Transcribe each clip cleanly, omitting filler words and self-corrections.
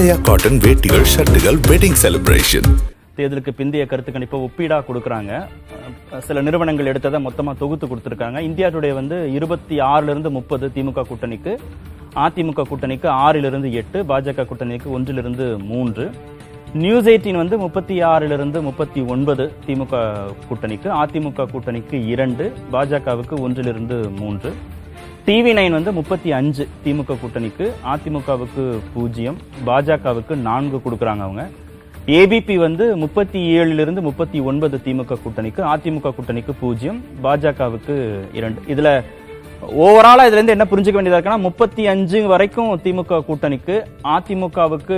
ஆலயா cotton வேட்டிகள், ஷர்ட்டுகள், wedding celebration. தேர்தலுக்கு பிந்தைய கருத்து கணிப்பை ஒப்பீடா கொடுக்குறாங்க. சில நிறுவனங்கள் எடுத்ததை மொத்தமா தொகுத்து கொடுத்துருக்காங்க. இந்தியா டுடே 26 30 திமுக கூட்டணிக்கு, அதிமுக கூட்டணிக்கு 6 8, பாஜக கூட்டணிக்கு 1 3, நியூஸ் 18 36 39 திமுக கூட்டணிக்கு, அதிமுக கூட்டணிக்கு 2, பாஜகவுக்கு 1 3, டிவி 9 35 திமுக கூட்டணிக்கு, அதிமுகவுக்கு 0, பாஜகவுக்கு 4 கொடுக்குறாங்க அவங்க. ஏபிபி 37 39 திமுக கூட்டணிக்கு, அதிமுக கூட்டணிக்கு 0, பாஜகவுக்கு 2. இதுல ஓவராலா இதுல இருந்து என்ன புரிஞ்சுக்க வேண்டியதா இருக்குன்னா 35 வரைக்கும் திமுக கூட்டணிக்கு, அதிமுகவுக்கு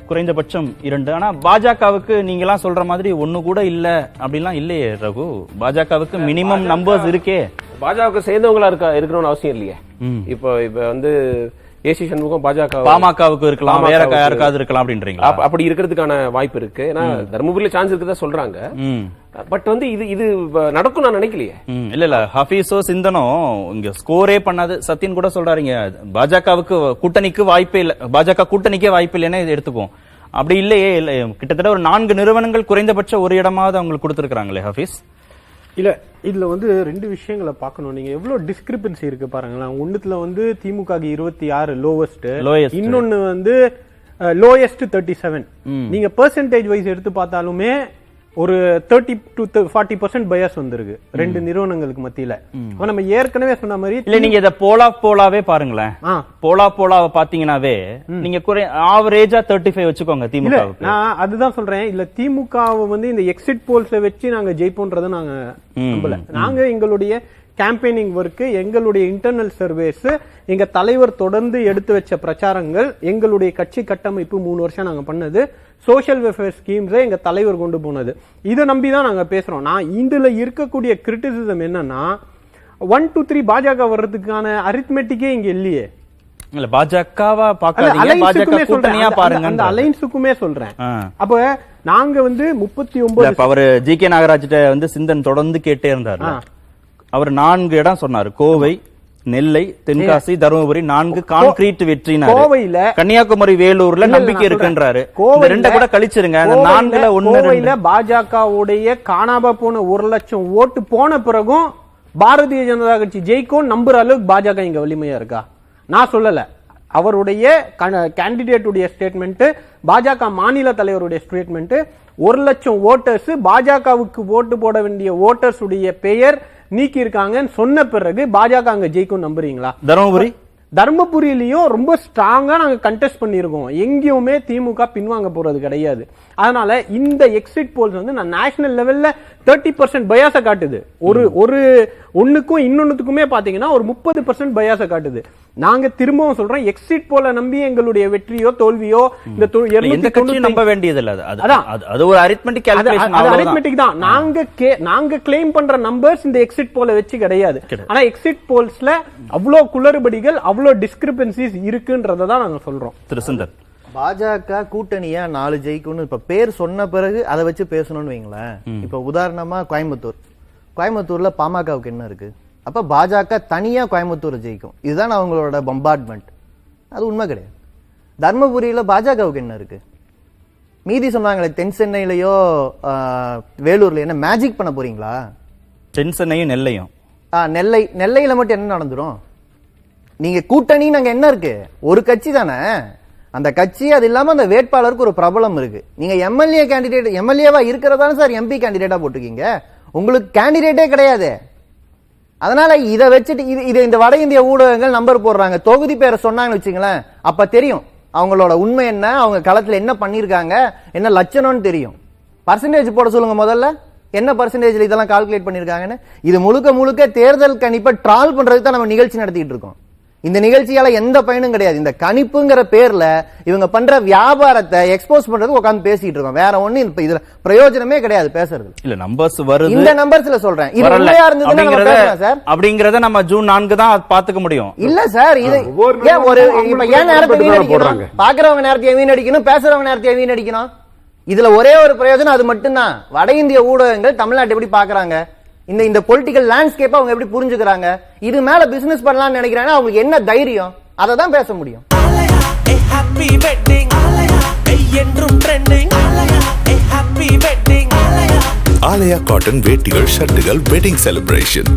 குறைந்தபட்சம் 2. ஆனா பாஜகவுக்கு நீங்க எல்லாம் சொல்ற மாதிரி ஒண்ணு கூட இல்ல அப்படிலாம் இல்லையே ரகு. பாஜகவுக்கு மினிமம் நம்பர்ஸ் இருக்கே. பாஜகவுக்கு சேர்ந்தவங்களா இருக்கணும்னு அவசியம் இல்லையே. இப்ப ஏசி சண்முகம் பாமகவுக்கு இருக்கலாம், வேற யாருக்காவது இருக்கலாம் அப்படின்றீங்களா? அப்படி இருக்கிறதுக்கான வாய்ப்பு இருக்கு. ஏன்னா தர்மபுரியில சான்ஸ் இருக்குதான் சொல்றாங்க. பட் இது நடக்கும் நான் நினைக்கலையே. இல்ல ஹபீஸோ சிந்தனோ இங்க ஸ்கோரே பண்ணாது. சத்தின் கூட சொல்றாருங்க, பாஜகவுக்கு கூட்டணிக்கு வாய்ப்பே இல்ல, பாஜக கூட்டணிக்கே வாய்ப்பு இல்லைன்னா இது எடுத்துக்கும். அப்படி இல்லையே. கிட்டத்தட்ட ஒரு 4 நிறுவனங்கள் குறைந்தபட்ச ஒரு இடமாவது அவங்களுக்கு கொடுத்திருக்காங்களே ஹபீஸ். இல்ல இதுல 2 விஷயங்களை பார்க்கணும். நீங்க எவ்வளவு டிஸ்கிரிபன்சி இருக்கு பாருங்களேன். ஒண்ணுத்துல திமுக 26 லோவஸ்ட், இன்னொன்னு லோயஸ்ட் 37. நீங்க பெர்சன்டேஜ் வைஸ் எடுத்து பார்த்தாலுமே ஒரு 30 to 40% பயாஸ் வந்திருக்கு 2 நிறுவனங்களுக்கு மத்தியில. நம்ம ஏற்கனவே சொன்ன மாதிரி இல்ல, நீங்க இத போலாவே பாருங்களேன். போலாவை பாத்தீங்கன்னாவே நீங்க ஆவரேஜா 35 வச்சுக்கோங்க திமுக. நான் அதுதான் சொல்றேன். இல்ல திமுக இந்த எக்ஸிட் போல்ஸை வச்சு நாங்க ஜெயிப்போன்றதை நாங்க நம்பல. நாங்க எங்களுடைய கேம்பெயினிங் ஒர்க், எங்களுடைய இன்டர்னல் சர்வேஸ், எங்க தலைவர் தொடர்ந்து எடுத்து வச்ச பிரச்சாரங்கள், எங்களுடைய கட்சி கட்டமைப்பு 3 வருஷம் நாங்க பண்ணது, சோஷியல் வெல்ஃபேர் ஸ்கீம்ஸ் எங்க தலைவர் கொண்டு போனது, இதை நம்பிதான் நாங்க பேசுறோம். நான் இதுல இருக்கக்கூடிய கிரிட்டிசிசம் என்னன்னா 1 2 3 பாஜக வர்றதுக்கான அரித்மெட்டிக்கே இங்க இல்லையே. இல்ல பாஜகவா பாக்காதீங்க, பாஜக கூட்டணியா பாருங்க. அந்த அலைன்ஸுக்குமே சொல்றேன். அப்ப நாங்க 39 அவர் ஜி.கே. நாகராஜ்ட்ட சிந்தன் தொடர்ந்து கேட்டே இருந்தாரு. அவர் 4 இடம் சொன்னாரு. கோவை, நெல்லை, தென்காசி, தருமபுரி 4 கான்கிரீட் வெற்றினாரு. கோவையில, கன்னியாகுமரி, வேலூர்ல நம்பிக்கை இருக்குன்றாரு. இந்த 2 கூட கழிச்சிருங்க. அந்த 4ல 1 கோவையில பாஜகவுடைய காணாம போன 1 லட்சம் ஓட்டு போன பிறகும் பாரதிய ஜனதா கட்சி ஜெயிக்கும் நம்புற அளவுக்கு பாஜக இங்க வலிமையா இருக்கா? நான் சொல்லல. அவருடைய கேண்டிடேட்டுடைய ஸ்டேட்மெண்ட், பாஜக மாநில தலைவருடைய ஸ்டேட்மெண்ட், 1 லட்சம் ஓட்டர்ஸ் பாஜகவுக்கு ஓட்டு போட வேண்டிய ஓட்டர்ஸ் உடைய பெயர் நீக்கி இருக்காங்கன்னு சொன்ன பிறகு பாஜக அங்க ஜெயிக்கும் நம்புறீங்களா? தர்மபுரியிலையும் ரொம்ப ஸ்ட்ராங்கா நாங்க கண்டெஸ்ட் பண்ணிருக்கோம். எங்கேயுமே திமுக பின்வாங்க போறது கிடையாது. அதனால இந்த எக்ஸிட் போல்ஸ் நான் நேஷனல் லெவல்ல 30% பயாச காட்டுது. ஒரு ஒண்ணுக்கும் இன்னொன்னுக்குமே பாத்தீங்கன்னா ஒரு 30% பயாச காட்டுது. நாங்க திரும்பவும் சொல்றோம், எக்ஸிட் போல நம்பி எங்களுடைய வெற்றியோ தோல்வியோ நம்ப வேண்டியது இல்ல. அது ஒரு அரித்மெட்டிக் கால்குலேஷன், அது அரித்மெட்டிக் தான். நாங்க கிளைம் பண்ற நம்பர்ஸ் இந்த எக்ஸிட் போல வச்சு கிடையாது. ஆனா எக்ஸிட் போல்ஸ்ல அவ்வளவு குளறுபடிகள், அவ்வளவு டிஸ்கிரிபன்சிஸ் இருக்குன்றத தான் நாங்க சொல்றோம். திருசுந்தர், பாஜக கூட்டணியா 4 ஜெயிக்கும்னு இப்ப பேர் சொன்ன பிறகு அதை வச்சு பேசணும்னு வைங்களேன். இப்ப உதாரணமா கோயம்புத்தூர்ல பாமகவுக்கு என்ன இருக்கு? அப்ப பாஜக தனியா கோயம்புத்தூர் ஜெயிக்கும், இதுதான் அவங்களோட பம்பார்ட்மெண்ட். அது உண்மை கிடையாது. தர்மபுரியில பாஜகவுக்கு என்ன இருக்கு? மீதி சொன்னாங்களே தென் சென்னையிலயோ வேலூர்ல என்ன மேஜிக் பண்ண போறீங்களா? தென் சென்னையும் நெல்லையும். நெல்லையில மட்டும் என்ன நடந்துரும்? நீங்க கூட்டணி நாங்க என்ன இருக்கு? ஒரு கட்சி தானே அந்த கட்சி. அது இல்லாம அந்த வேட்பாளருக்கு ஒரு பிரபலம் இருக்கு. நீங்க எம்எல்ஏவா இருக்கிறதான சார் எம்பி கேண்டிடேட்டா போட்டிருக்கீங்க. உங்களுக்கு கேண்டிடேட்டே கிடையாது. அதனால இதை வச்சுட்டு இந்த வட இந்திய ஊடகங்கள் நம்பர் போடுறாங்க. தொகுதி பேரை சொன்னாங்கன்னு வச்சுங்களேன், அப்ப தெரியும் அவங்களோட உண்மை என்ன, அவங்க களத்துல என்ன பண்ணிருக்காங்க, என்ன லட்சணம்னு தெரியும். பர்சன்டேஜ் போட சொல்லுங்க முதல்ல, என்ன பர்சன்டேஜ்ல இதெல்லாம் கால்குலேட் பண்ணிருக்காங்கன்னு. இது முழுக்க தேர்தல் கணிப்பை ட்ரால் பண்றதுக்கு தான் நம்ம நிகழ்ச்சி நடத்திட்டு இருக்கோம். இந்த நிகழ்ச்சியால எந்த பயனும் கிடையாது. இந்த கணிப்புங்கிற பேர்ல இவங்க பண்ற வியாபாரத்தை எக்ஸ்போஸ் பண்றதுக்கு உட்கார்ந்து பேசிட்டு இருக்கோம். வேற ஒண்ணு இதுல பிரயோஜனமே கிடையாது பேசுறது. இல்ல நம்பர்ஸ் வருது, இந்த நம்பர்ஸ்ல சொல்றேன். இது உண்மையா இருந்ததுன்னா நம்ம பேசலாம் சார். அப்படிங்கறத நம்ம ஜூன் 4 தான் பாத்துக்க முடியும். இல்ல சார், இது ஒரு இப்ப ஏன் நேரத்தை வீணடிக்கணும்? பாக்குறவங்க நேரத்தை வீணடிக்கணும், பேசுறவங்க நேரத்தை வீணடிக்கணும். இதுல ஒரே ஒரு பிரயோஜனம், அது மட்டும்தான். வட இந்திய ஊடகங்கள் தமிழ்நாட்டை எப்படி பாக்குறாங்க, இந்த பொலிட்டிக்கல் லேண்ட்ஸ்கேப் அவங்க எப்படி புரிஞ்சுக்கிறாங்க, இது மேல பிசினஸ் பண்ணலாம்னு நினைக்கிறாங்க. அவங்களுக்கு என்ன தைரியம்? அதை தான் பேச முடியும். ஹாப்பி வெட்டிங் ஆலயா என்றும் trending Aalaya happy wedding Aalaya Aalaya cotton வேட்டிகள் ஷர்ட்டுகள் வெட்டிங் செலிப்ரேஷன்